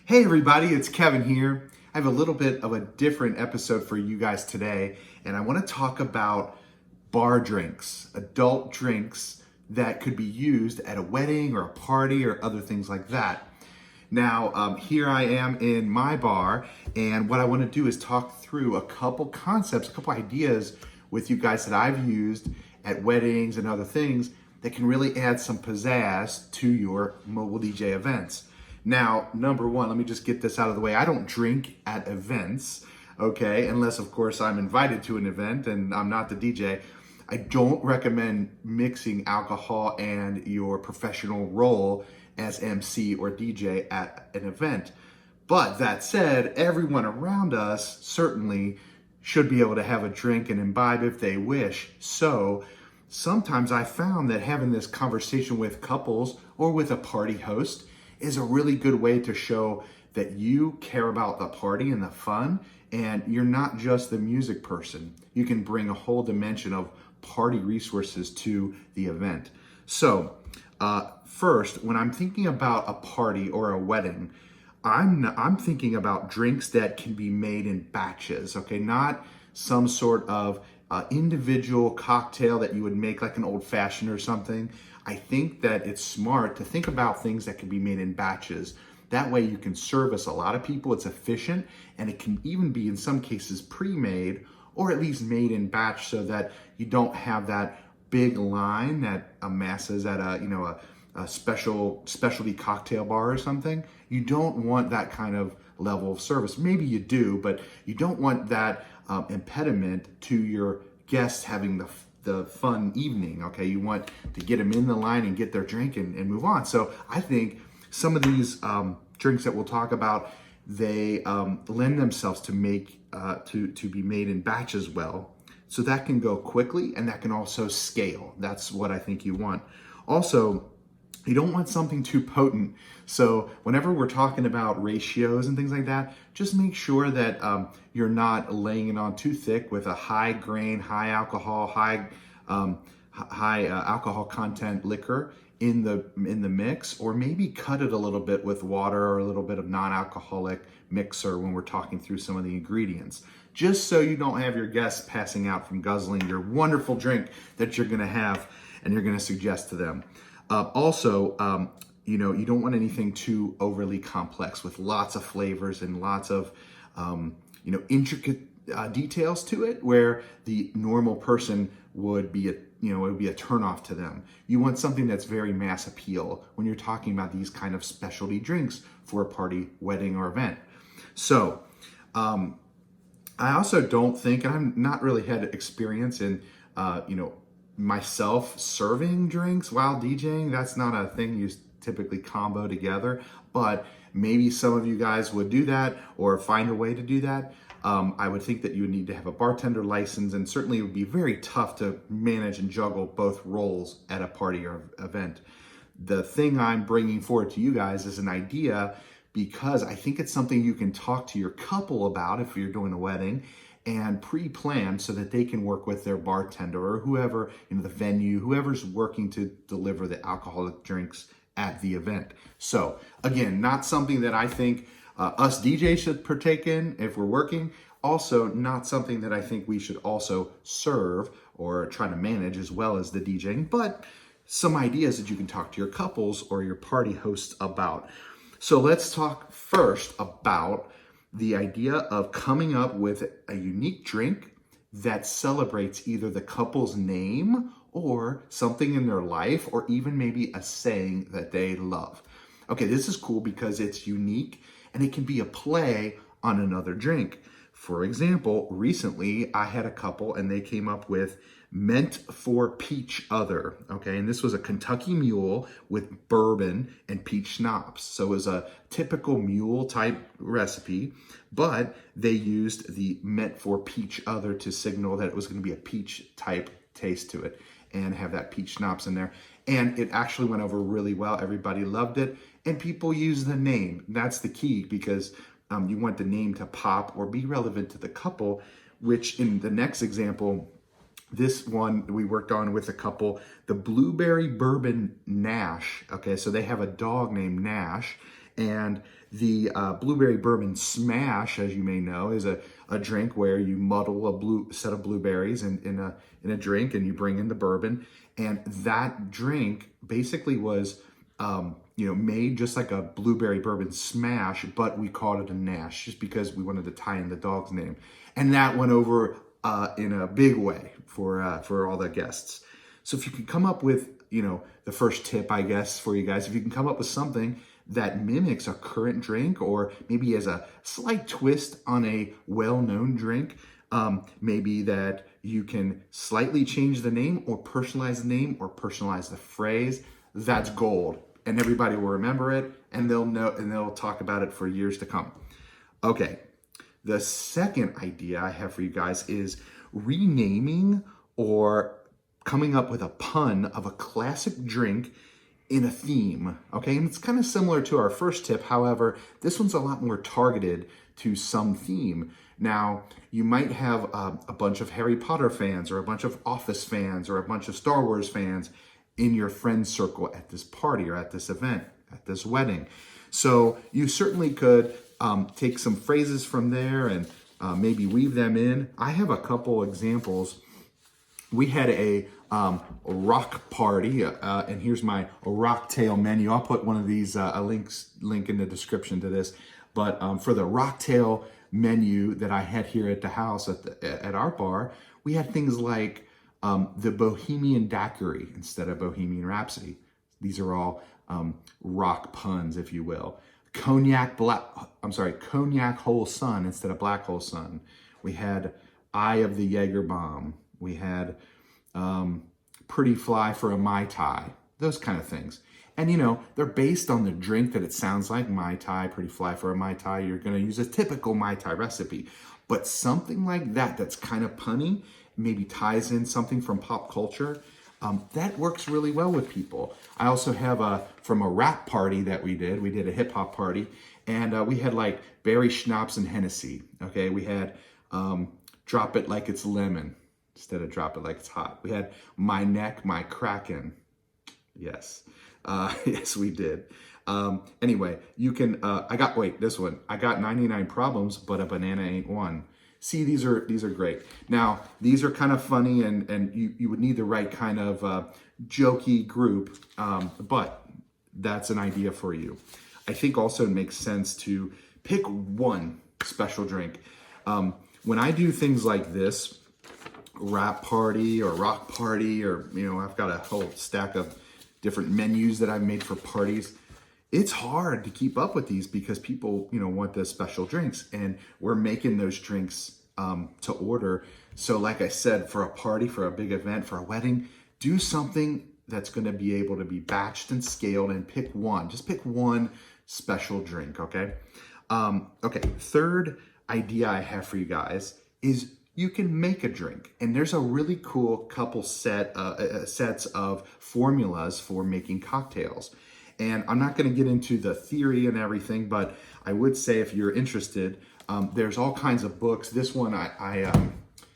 Hey everybody, it's Kevin here. I have a little bit of a different episode for you guys today, and I want to talk about bar drinks, adult drinks that could be used at a wedding or a party or other things like that. Now, here I am in my bar, and what I want to do is talk through a couple concepts, a couple ideas with you guys that I've used at weddings and other things that can really add some pizzazz to your mobile DJ events. Now, number one, let me just get this out of the way. I don't drink at events, okay? Unless, of course, I'm invited to an event and I'm not the DJ. I don't recommend mixing alcohol and your professional role as MC or DJ at an event. But that said, everyone around us certainly should be able to have a drink and imbibe if they wish. So sometimes I found that having this conversation with couples or with a party host is a really good way to show that you care about the party and the fun, and you're not just the music person. You can bring a whole dimension of party resources to the event. So first, when I'm thinking about a party or a wedding, I'm thinking about drinks that can be made in batches, okay? Not some sort of individual cocktail that you would make like an old fashioned or something. I think that it's smart to think about things that can be made in batches. That way you can service a lot of people, it's efficient, and it can even be in some cases pre-made or at least made in batch so that you don't have that big line that amasses at a specialty cocktail bar or something. You don't want that kind of level of service. Maybe you do, but you don't want that impediment to your guests having the fun evening, okay? You want to get them in the line and get their drink and move on. So I think some of these drinks that we'll talk about, they lend themselves to to be made in batches well. So that can go quickly and that can also scale. That's what I think you want. Also, you don't want something too potent. So whenever we're talking about ratios and things like that, just make sure that you're not laying it on too thick with a high grain, high alcohol, high alcohol content liquor in the mix, or maybe cut it a little bit with water or a little bit of non-alcoholic mixer when we're talking through some of the ingredients, just so you don't have your guests passing out from guzzling your wonderful drink that you're gonna have and you're gonna suggest to them. You don't want anything too overly complex with lots of flavors and lots of, intricate details to it where the normal person would be it would be a turnoff to them. You want something that's very mass appeal when you're talking about these kind of specialty drinks for a party, wedding, or event. So, I also don't think, and I've not really had experience in, myself serving drinks while DJing. That's not a thing you typically combo together, but maybe some of you guys would do that or find a way to do that. I would think that you would need to have a bartender license, and certainly it would be very tough to manage and juggle both roles at a party or event. The thing I'm bringing forward to you guys is an idea because I think it's something you can talk to your couple about if you're doing a wedding and pre-plan so that they can work with their bartender or whoever, the venue, whoever's working to deliver the alcoholic drinks at the event. So again, not something that I think us DJs should partake in if we're working. Also, not something that I think we should also serve or try to manage as well as the DJing, but some ideas that you can talk to your couples or your party hosts about. So let's talk first about the idea of coming up with a unique drink that celebrates either the couple's name or something in their life, or even maybe a saying that they love. Okay, this is cool because it's unique and it can be a play on another drink. For example, recently I had a couple and they came up with meant for peach other, okay? And this was a Kentucky mule with bourbon and peach schnapps. So it was a typical mule type recipe, but they used the meant for peach other to signal that it was gonna be a peach type taste to it and have that peach schnapps in there. And it actually went over really well. Everybody loved it. And people use the name. That's the key because you want the name to pop or be relevant to the couple, which in the next example, this one we worked on with a couple, the Blueberry Bourbon Nash. Okay, so they have a dog named Nash, and The blueberry bourbon smash, as you may know, is a drink where you muddle a set of blueberries in a drink, and you bring in the bourbon. And that drink basically was made just like a blueberry bourbon smash, but we called it a Nash just because we wanted to tie in the dog's name. And that went over in a big way for all the guests. So if you can come up with, the first tip, I guess, for you guys, if you can come up with something that mimics a current drink or maybe as a slight twist on a well-known drink, maybe that you can slightly change the name or personalize the name or personalize the phrase, that's gold. And everybody will remember it, and they'll know, and they'll talk about it for years to come. Okay, the second idea I have for you guys is renaming or coming up with a pun of a classic drink in a theme, okay? And it's kind of similar to our first tip. However, this one's a lot more targeted to some theme. Now, you might have a bunch of Harry Potter fans or a bunch of Office fans or a bunch of Star Wars fans in your friend circle at this party or at this event, at this wedding. So you certainly could take some phrases from there and maybe weave them in. I have a couple examples. We had a rock party, and here's my rocktail menu. I'll put one of these link in the description to this. But for the rocktail menu that I had here at the house at our bar, we had things like the Bohemian Daiquiri instead of Bohemian Rhapsody. These are all rock puns, if you will. Cognac Whole Sun instead of Black Hole Sun. We had Eye of the Jaeger Bomb. We had Pretty Fly for a Mai Tai. Those kind of things. And they're based on the drink that it sounds like. Mai Tai, Pretty Fly for a Mai Tai. You're going to use a typical Mai Tai recipe. But something like that that's kind of punny, maybe ties in something from pop culture, that works really well with people. I also have from a rap party that we did a hip hop party, and we had like berry schnapps and Hennessy. Okay, we had Drop It Like It's Lemon instead of Drop It Like It's Hot. We had My Neck, My Kraken. Yes, yes, we did. Anyway, you can. This one. I got 99 problems, but a banana ain't one. See, these are great. Now, these are kind of funny, and you would need the right kind of jokey group, but that's an idea for you. I think also it makes sense to pick one special drink. When I do things like this, rap party or rock party, or I've got a whole stack of different menus that I've made for parties. It's hard to keep up with these because people, want the special drinks, and we're making those drinks to order. So like I said, for a party, for a big event, for a wedding, do something that's going to be able to be batched and scaled, and pick one. Just pick one special drink, okay? Okay, third idea I have for you guys is you can make a drink. And there's a really cool couple sets of formulas for making cocktails. And I'm not going to get into the theory and everything, but I would say if you're interested, there's all kinds of books. This one I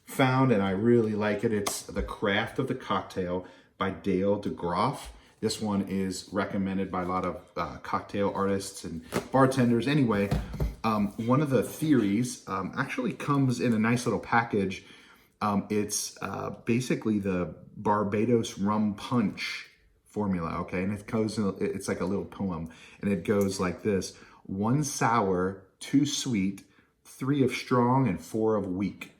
found and I really like it. It's The Craft of the Cocktail by Dale DeGroff. This one is recommended by a lot of cocktail artists and bartenders. Anyway, one of the theories actually comes in a nice little package. It's basically the Barbados rum punch formula, okay? And it's like a little poem, and it goes like this: 1 sour, 2 sweet, 3 of strong, and 4 of weak.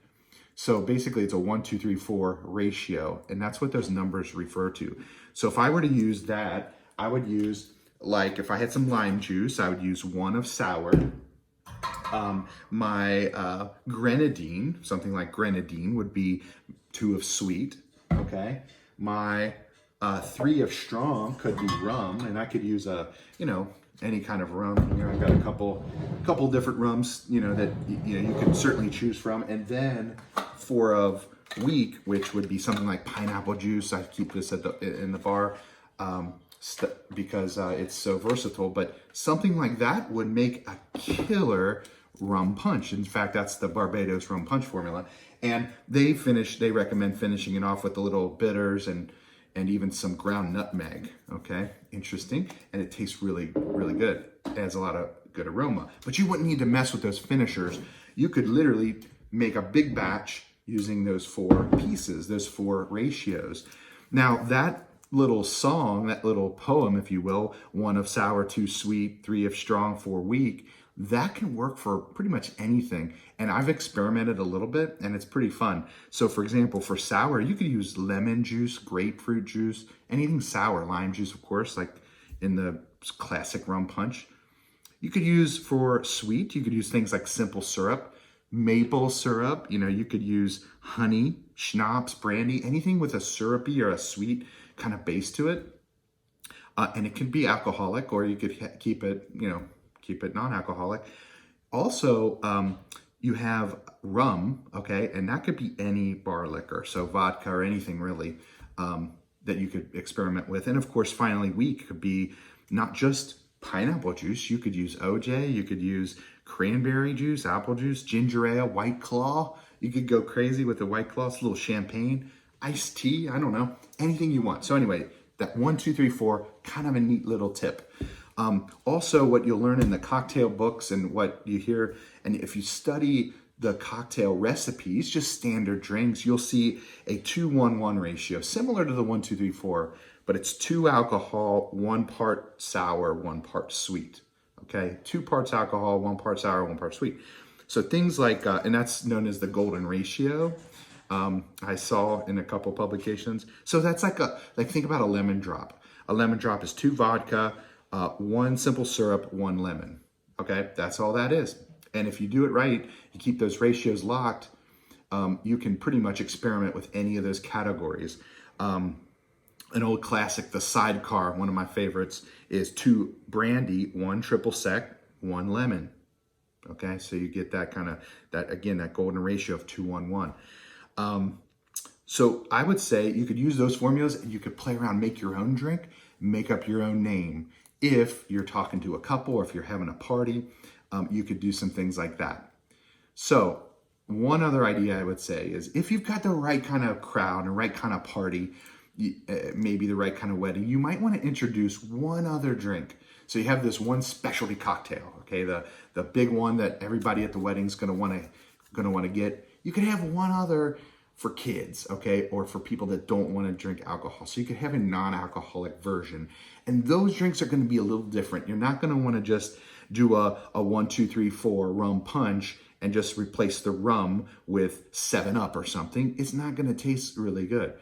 So basically it's a 1, 2, 3, 4 ratio, and that's what those numbers refer to. So if I were to use that, I would use, like, if I had some lime juice, I would use 1 of sour. My grenadine, something like grenadine, would be 2 of sweet, okay? My 3 of strong could be rum, and I could use any kind of rum. I've got a couple different rums, that you could certainly choose from. And then 4 of weak, which would be something like pineapple juice. I keep this in the bar because it's so versatile. But something like that would make a killer rum punch. In fact, that's the Barbados rum punch formula. And they recommend finishing it off with a little bitters and even some ground nutmeg. Okay, interesting. And it tastes really, really good. It adds a lot of good aroma. But you wouldn't need to mess with those finishers. You could literally make a big batch using those 4 pieces, those 4 ratios. Now that little song, that little poem, if you will, 1 of sour, 2 sweet, 3 of strong, 4 weak, that can work for pretty much anything. And I've experimented a little bit and it's pretty fun. So for example, for sour, you could use lemon juice, grapefruit juice, anything sour, lime juice, of course, like in the classic rum punch. You could use for sweet, you could use things like simple syrup, maple syrup, you could use honey, schnapps, brandy, anything with a syrupy or a sweet kind of base to it. And it can be alcoholic, or you could keep it non-alcoholic. Also, you have rum, okay? And that could be any bar liquor, so vodka or anything really that you could experiment with. And of course, finally, weak could be not just pineapple juice. You could use OJ, you could use cranberry juice, apple juice, ginger ale, White Claw. You could go crazy with the White Claw, a little champagne, iced tea, I don't know, anything you want. So anyway, that 1, 2, 3, 4, kind of a neat little tip. Also, what you'll learn in the cocktail books and what you hear, and if you study the cocktail recipes, just standard drinks, you'll see a 2-1-1 ratio, similar to the 1, 2, 3, 4, but it's 2 alcohol, 1 part sour, 1 part sweet. Okay, 2 parts alcohol, 1 part sour, 1 part sweet. So things like, and that's known as the golden ratio. I saw in a couple publications. So that's like think about a lemon drop. A lemon drop is 2 vodka, 1 simple syrup, 1 lemon. Okay, that's all that is. And if you do it right, you keep those ratios locked, you can pretty much experiment with any of those categories. An old classic, the sidecar, one of my favorites, is 2 brandy, 1 triple sec, 1 lemon. Okay, so you get that kind of, that golden ratio of 2-1-1. So I would say you could use those formulas and you could play around, make your own drink, make up your own name. If you're talking to a couple or if you're having a party, you could do some things like that. So one other idea I would say is if you've got the right kind of crowd and right kind of party, maybe the right kind of wedding, you might want to introduce one other drink. So you have this one specialty cocktail, okay, the big one that everybody at the wedding's gonna want to get. You could have one other for kids, okay, or for people that don't want to drink alcohol. So you could have a non-alcoholic version, and those drinks are going to be a little different. You're not going to want to just do a 1, 2, 3, 4 rum punch and just replace the rum with 7-Up or something. It's not going to taste really good.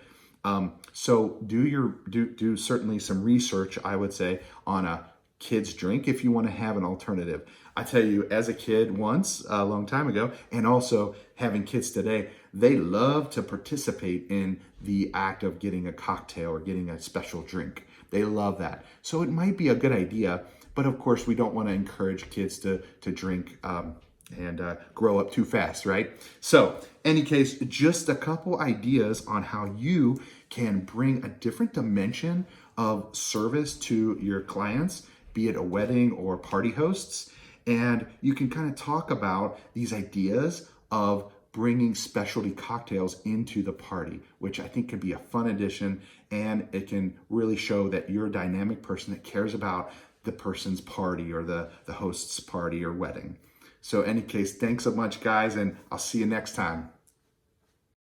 So do certainly some research, I would say, on a kid's drink if you want to have an alternative. I tell you, as a kid once, a long time ago, and also having kids today, they love to participate in the act of getting a cocktail or getting a special drink. They love that. So it might be a good idea, but of course we don't want to encourage kids to drink and grow up too fast, right? So, any case, just a couple ideas on how you can bring a different dimension of service to your clients, be it a wedding or party hosts. And you can kind of talk about these ideas of bringing specialty cocktails into the party, which I think could be a fun addition, and it can really show that you're a dynamic person that cares about the person's party or the host's party or wedding. So in any case, thanks so much, guys, and I'll see you next time.